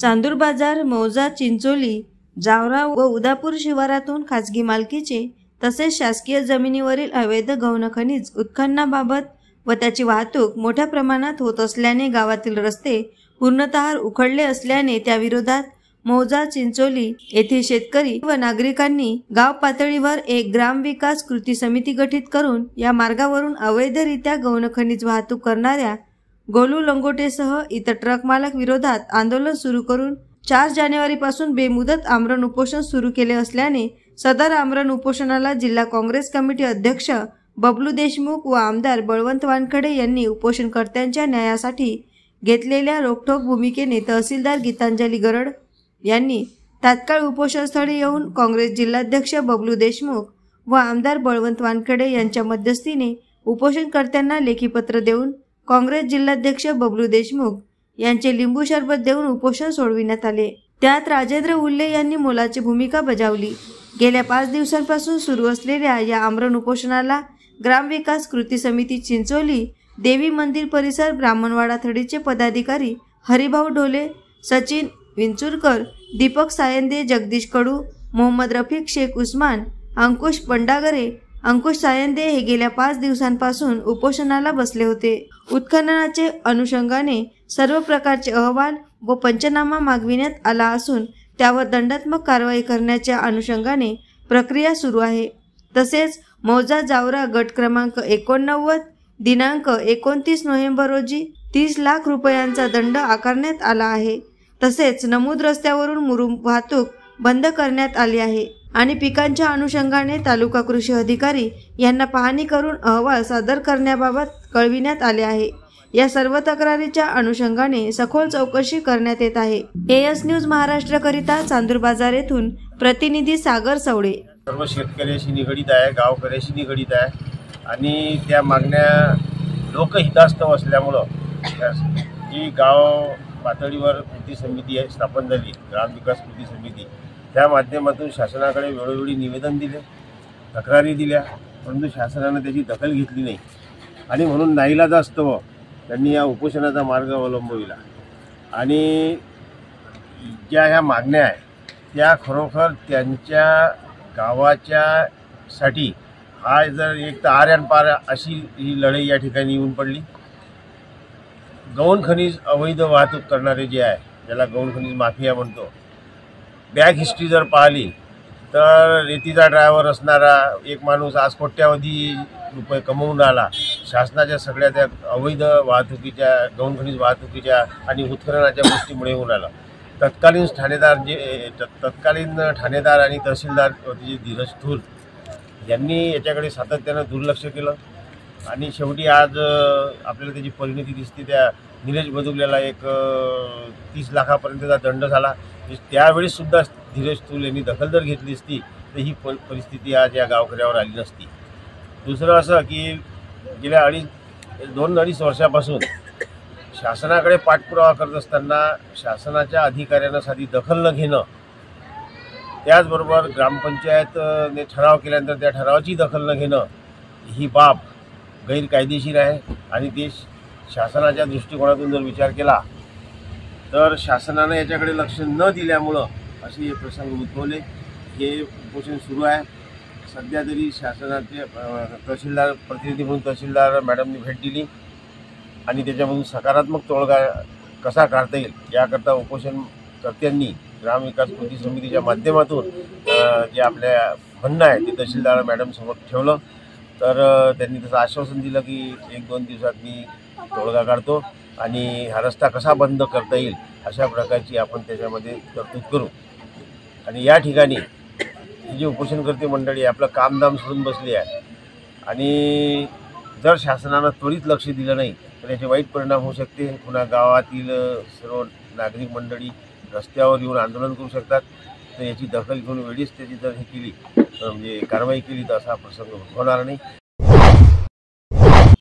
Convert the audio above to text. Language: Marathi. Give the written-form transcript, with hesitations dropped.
चांदूर बाजार, मौजा, चिंचोली, जावरा व उदापूर शिवारातून खासगी मालकीचे तसेच शासकीय जमिनीवरील अवैध गौण खनिज उत्खननाबाबत व त्याची वाहतूक मोठ्या प्रमाणात होत असल्याने गावातील रस्ते पूर्णतः उखडले असल्याने त्याविरोधात मौजा, चिंचोली येथील शेतकरी व नागरिकांनी गाव पातळीवर एक ग्रामविकास कृती समिती गठीत करून या मार्गावरून अवैधरित्या गौण खनिज वाहतूक करणाऱ्या गोलू लंगोटेसह इतर ट्रक मालक विरोधात आंदोलन सुरू करून 4 जानेवारीपासून बेमुदत आमरण उपोषण सुरू केले असल्याने सदर आमरण उपोषणाला जिल्हा काँग्रेस कमिटी अध्यक्ष बबलू देशमुख व आमदार बळवंत वानखडे यांनी उपोषणकर्त्यांच्या न्यायासाठी घेतलेल्या रोखठोक भूमिकेने तहसीलदार गीतांजली गरड यांनी तात्काळ उपोषणस्थळी येऊन काँग्रेस जिल्हाध्यक्ष बबलू देशमुख व आमदार बळवंत वानखडे यांच्या मध्यस्थीने उपोषणकर्त्यांना लेखी पत्र देऊन काँग्रेस जिल्हाध्यक्ष बबलू देशमुख यांचे लिंबू सरबत देऊन उपोषण सोडविण्यात आले। त्यात राजेंद्र उल्ले यांनी मोलाची भूमिका बजावली। गेल्या 5 दिवसांपासून सुरू असलेल्या या आमरण उपोषणाला ग्रामविकास कृती समिती चिंचोली, देवी मंदिर परिसर, ब्राह्मणवाडा थडीचे पदाधिकारी हरिभाऊ ढोले, सचिन विंचुरकर, दीपक सायंदे, जगदीश कडू, मोहम्मद रफिक शेख उस्मान, अंकुश पंडागरे, अंकुश सायंदे हे गेल्या 5 दिवसांपासून उपोषणाला बसले होते। उत्खननाचे अनुषंगाने सर्व प्रकारचे अहवाल व पंचनामा मागविण्यात आला असून त्यावर दंडात्मक कारवाई करण्याच्या अनुषंगाने प्रक्रिया सुरू आहे। तसेच मौजा जावरा गट क्रमांक 89 दिनांक 29 नोव्हेंबर रोजी 30 लाख रुपयांचा दंड आकारण्यात आला आहे। तसेच नमूद रस्त्यावरून मुरुम वाहतूक बंद करण्यात आली आहे आणि पिकांच्या अनुषंगाने तालुका कृषी अधिकारी यांना पाहणी करून अहवाल सादर करण्याबाबत कळविण्यात आले आहे। या सर्व तक्रारीच्या अनुषंगाने सखोल चौकशी करण्यात येत आहे। एएस न्यूज महाराष्ट्र करिता चांदूर बाजार येथून प्रतिनिधी सागर सवडे। सर्व शेतकऱ्याशी निगडीत आहे, गावकऱ्याशी निगडीत आहे आणि त्या मागण्या लोकहितास्तव असल्यामुळं जी गाव पातळीवर कृती समिती आहे स्थापन झाली, ग्रामविकास कृती समिती, त्या माध्यमातून शासनाकडे वेळोवेळी निवेदन दिले, तक्रारी दिल्या, परंतु शासनाने त्याची दखल घेतली नाही आणि म्हणून नाईलाजास्तव त्यांनी या उपोषणाचा मार्ग अवलंबविला आणि ज्या ह्या मागण्या आहेत त्या खरोखर त्यांच्या गावाच्यासाठी हा जर एक तर आर आणि पार अशी ही लढाई या ठिकाणी येऊन पडली। गौण खनिज अवैध वाहतूक करणारे जे आहे, ज्याला गौण खनिज माफिया म्हणतो, बॅक हिस्ट्री जर पाहिली तर रेतीचा ड्रायव्हर असणारा एक माणूस आज कोट्यावधी रुपये कमवून राहिला शासनाच्या सगळ्या त्या अवैध वाहतुकीच्या, गौण खनिज वाहतुकीच्या आणि उत्खननाच्या गोष्टीमुळे होऊन राहिला। तत्कालीन ठाणेदार आणि तहसीलदार होते धीरज थूर यांनी याच्याकडे सातत्यानं दुर्लक्ष केलं आणि शेवटी आज आपल्याला त्याची परिणती दिसते। त्या निलेश बदुगल्याला एक 30 लाखापर्यंतचा दंड झाला। त्यावेळेस सुद्धा धीरज थूल यांनी दखल जर घेतली असती तर ही परिस्थिती आज या गावकऱ्यावर आली नसती। दुसरं असं की गेल्या 2-2.5 वर्षापासून शासनाकडे पाठपुरावा करत असताना शासनाच्या अधिकाऱ्यांना साधी दखल न घेणं, त्याचबरोबर ग्रामपंचायतने ठराव केल्यानंतर त्या ठरावाची दखल न घेणं ही बाब गैरकायदेशीर आहे आणि ते शासनाच्या दृष्टिकोनातून जर विचार केला तर शासनानं याच्याकडे लक्ष न दिल्यामुळं असे प्रसंग उद्भवले। हे उपोषण सुरू आहे। सध्या तरी शासनाचे तहसीलदार प्रतिनिधी म्हणून तहसीलदार मॅडमनी भेट दिली आणि त्याच्यामधून सकारात्मक तोडगा कसा काढता येईल याकरता उपोषणकर्त्यांनी ग्रामविकास कृती समितीच्या माध्यमातून जे आपल्या म्हणणं आहे ते तहसीलदार मॅडम समोर ठेवलं तर त्यांनी तसं आश्वासन दिलं की 1-2 दिवसात मी तोडगा काढतो आणि हा रस्ता कसा बंद करता येईल अशा प्रकारची आपण त्याच्यामध्ये तरतूद करू। आणि या ठिकाणी ही जी उपोषणकर्ते मंडळी आपलं कामधाम सोडून बसली आहे आणि जर शासनानं त्वरित लक्ष दिलं नाही तर याचे वाईट परिणाम होऊ शकते। पुन्हा गावातील सर्व नागरिक मंडळी रस्त्यावर येऊन आंदोलन करू शकतात। तर याची दखल घेऊन वेळीच त्याची जर हे केली म्हणजे कारवाई केली तर असा प्रसंग होणार नाही।